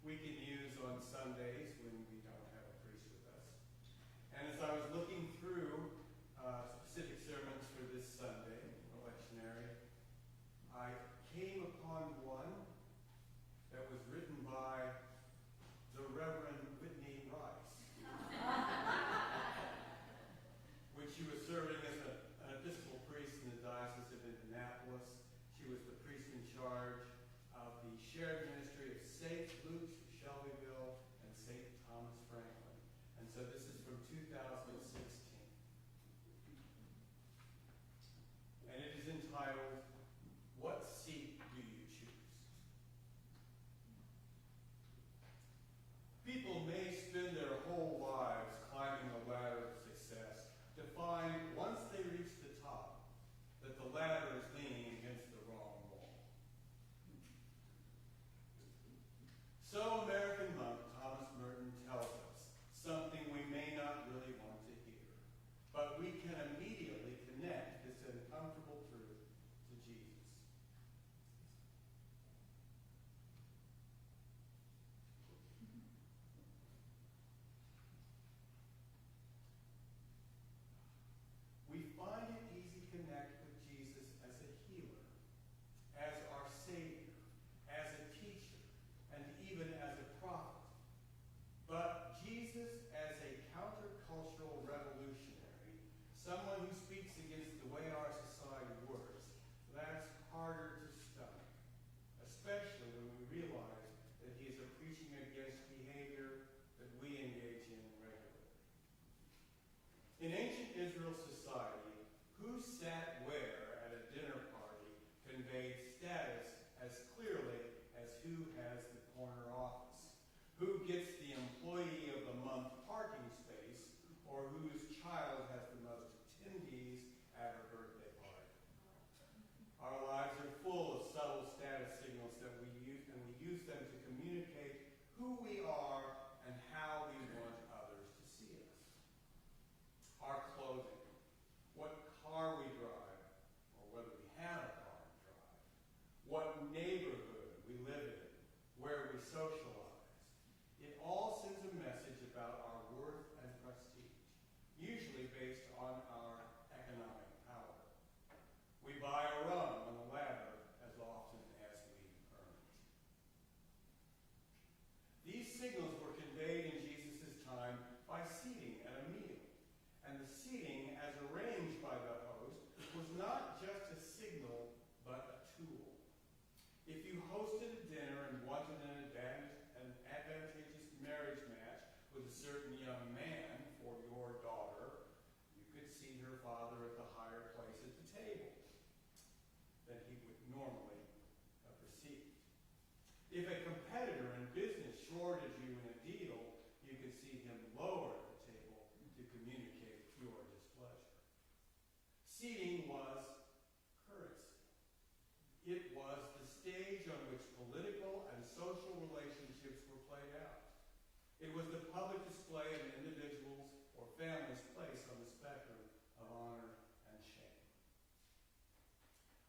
we can use on Sundays when we don't have a priest with us. And as I was looking through specific sermons for this Sunday, lectionary, I came upon one that was written by the Reverend Whitney Rice, when she was serving as an Episcopal priest in the Diocese of Indianapolis. She was the priest in charge of the shared ministry of St. Luke's, Shelbyville, and St. Thomas Franklin. And so this is from 2016. And it is entitled, "What Seat Do You Choose?" People may spend their whole lives climbing the ladder of success to find, once they reach the top, that the ladder is leaning against the wrong wall. So American monk Thomas Merton tells us something we may not really want to hear, but we can immediately connect this uncomfortable truth to Jesus. We find it easy to connect with Jesus as a healer, as our Savior, as a teacher, and even as a prophet. But Jesus as a countercultural revolutionary, someone who speaks against the way our society works, that's harder to stomach, especially when we realize that he is preaching against behavior that we engage in regularly. In ancient Israel society, who sat where at a dinner party conveyed status as clearly as who has the corner office, who gets the employee of the month parking space, or whose child has the most attendees at her birthday party. Our lives are full of subtle status signals that we use, and we use them to communicate who we are and how we want others to see us. Our clothing, what car we drive, or whether we have a car to drive, what neighborhood we live in, where we socialize. It all sends a message about our worth and prestige, usually based on our economic power. We buy a rung on the ladder as often as we earn it. These signals were conveyed in Jesus' time by seating at a meal. And the seating, as arranged by the host, was not just a signal, but a tool. If you hosted a dinner and wanted an advantageous marriage match with a certain young man for your daughter, you could seat her father at the higher place at the table than he would normally have received. If a competitor in business shorted you in a deal, you could see him lower at the table to communicate your displeasure. Seating was currency. It was the stage on which political and social relationships were played out. It was the public display of an individual's or family's place on the spectrum of honor and shame.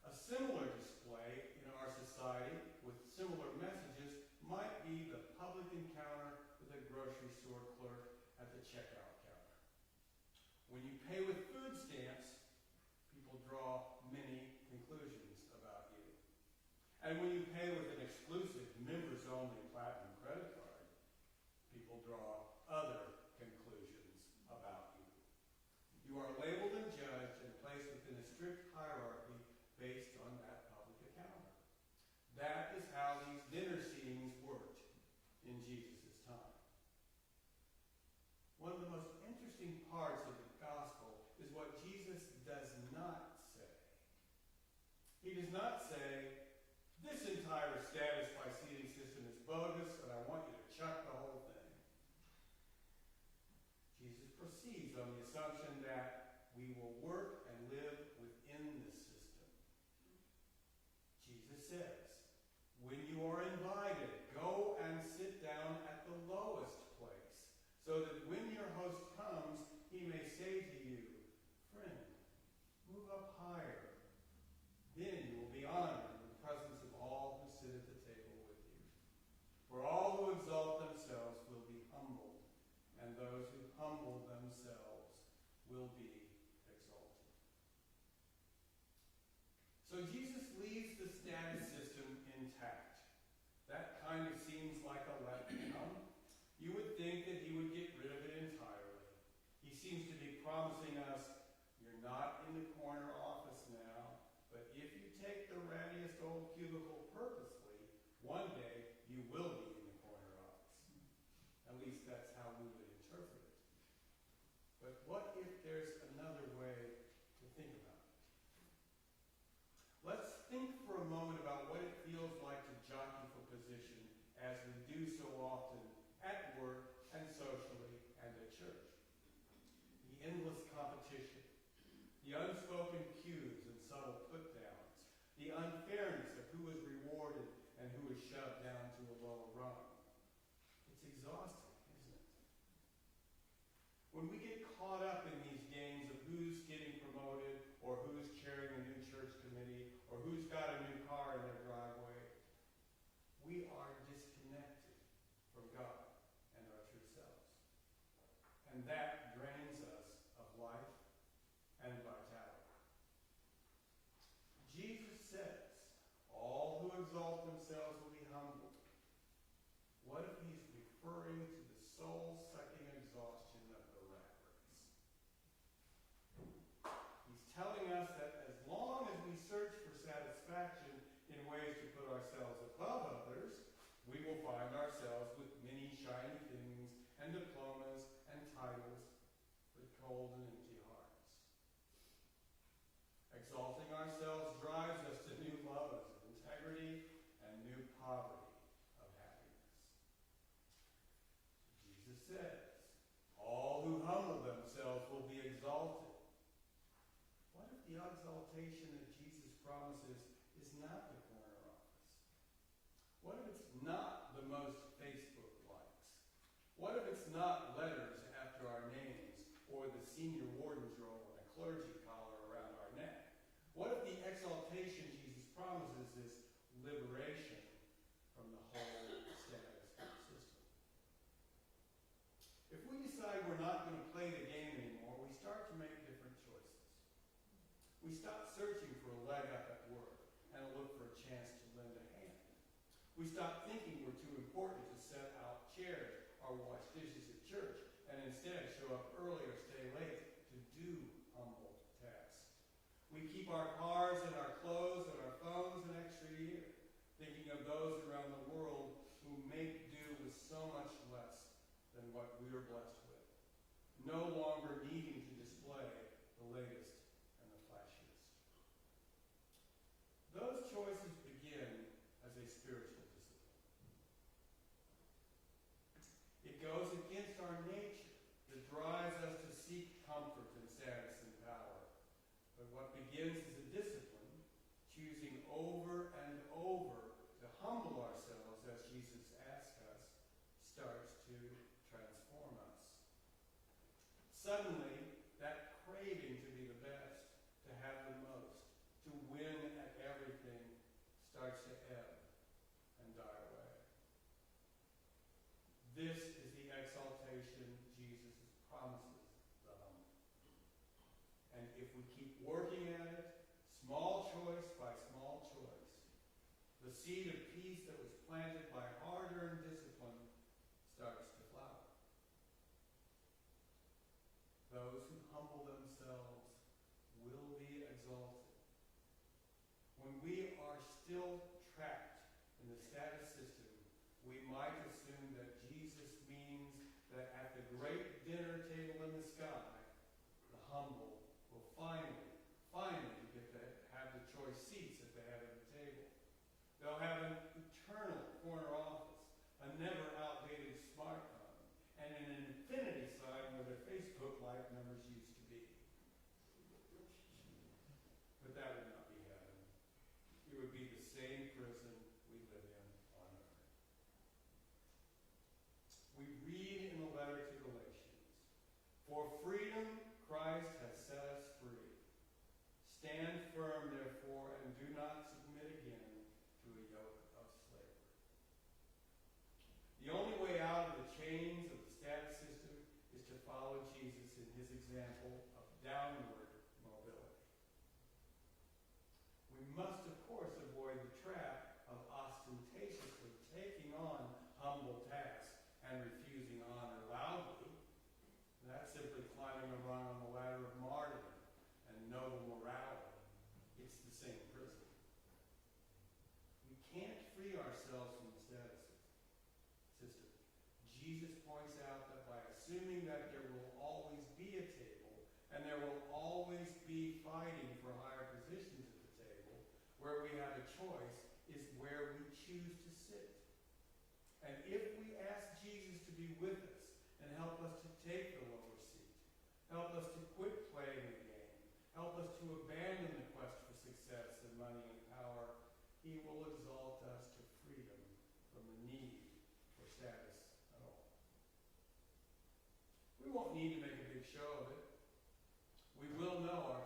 A similar display in our society with similar messages might be the public encounter with a grocery store clerk at the checkout counter. When you pay with food stamps, people draw many conclusions about you. And when you pay with an exclusive members-only platinum credit card, people draw other conclusions about you. You are labeled and judged and placed within a strict hierarchy based on that public encounter. That is how these dinner seatings worked in Jesus' time. One of the most interesting parts of the gospel is what Jesus does not say. He does not say, "This entire status by seating system is bogus, and I want you to chuck the whole thing." Jesus proceeds on the assumption that we will work and live within the system. Jesus says, "When you are invited, go and sit down at the lowest place, so that when your host comes, he may say to you, 'Friend, move up higher.' Then you will be honored will be exalted. So Jesus leaves the status system intact. That kind of seems like a letdown. You would think that he would get rid of it entirely. He seems to be promising us, you're not in the corner office now, but if you take the rattiest old cubicle purposely, one day you will be in the corner office. At least that's how we would interpret it. But what if there's another way to think about it? Let's think for a moment about what it feels like to jockey for position as we do so often at work and socially and at church. The endless competition, the unspoken cues and subtle put-downs, the unfairness of who is rewarded and who is shoved down to a lower rung. It's exhausting, isn't it? When we get caught up in these games of who's getting promoted or who's chairing a new church committee or who's got a new car in their driveway, we are disconnected from God and our true selves. And that drains us of life and vitality. Jesus says, all who exalt themselves will be humbled. What if he's referring to the soul-sucking exhaustion of the rat race? He's telling us that as long as we search for satisfaction in ways to put ourselves above others, we will find ourselves with many shiny things and diplomas and titles, but cold and empty hearts. Exalting ourselves drives us to new lows of integrity and new poverty of happiness. Jesus says, all who humble themselves will be exalted. What if the exaltation that Jesus promises is not the corner office? What if it's not the most Facebook likes? What if it's not letters after our names or the senior warden's roll and a clergy collar around our neck? What if the exaltation Jesus promises is liberation from the whole status system? If we decide we're not going to play the game anymore, we start to make different choices. We stop searching for a leg up at work and look for a chance to lend a hand. We stop thinking we're too important to set out chairs or wash dishes at church and instead show up early or stay late to do humble tasks. We keep our cars and our clothes and our phones an extra year, thinking of those around the world who make do with so much less than what we are blessed with, no longer needing to display the latest and the flashiest. Those choices begin as a spiritual discipline. It goes against our nature that drives us to seek comfort and status and power. But what begins as a discipline, choosing over and over to humble ourselves as Jesus asks us, starts to transform us. Suddenly, that craving to be the best, to have the most, to win at everything, starts to ebb and die away. This is the exaltation Jesus promises the humble. And if we keep working at it, small choice by small choice, the seed of peace that was planted by hard-earned discipline starts to flower. Those who humble themselves will be exalted. When we are still trapped in the status system, we might assume that Jesus means that at the great dinner table in the sky, the humble will finally get to have the choice seats at the head of the table. They'll have an eternal corner office, a never outdated smartphone, and an infinity sign where their Facebook like numbers used to be. But that would not be heaven. It would be the same prison we live in on earth. We read in the letter to Galatians, "For freedom Christ has set us free. Stand firm, therefore, and do not submit again to a yoke of slavery." The only way out of the chains of the status system is to follow Jesus in his example of downward mobility. We must, of course, avoid the trap of ostentatiously taking on humble tasks and refusing honor loudly. That's simply climbing a rung on the ladder of martyrdom and noble morality. It's the same prison. We can't free ourselves from this deficit. Sister, Jesus points out that by assuming that there will always be a table and there will always be fighting for higher positions at the table, where we have a choice is where we choose to sit. And if we ask Jesus to be with us and help us to take the lower seat, help us to quit playing the game, help us to abandon the quest for success and money and power, he will exalt us to freedom from the need for status at all. We won't need to make a big show of it. We will know our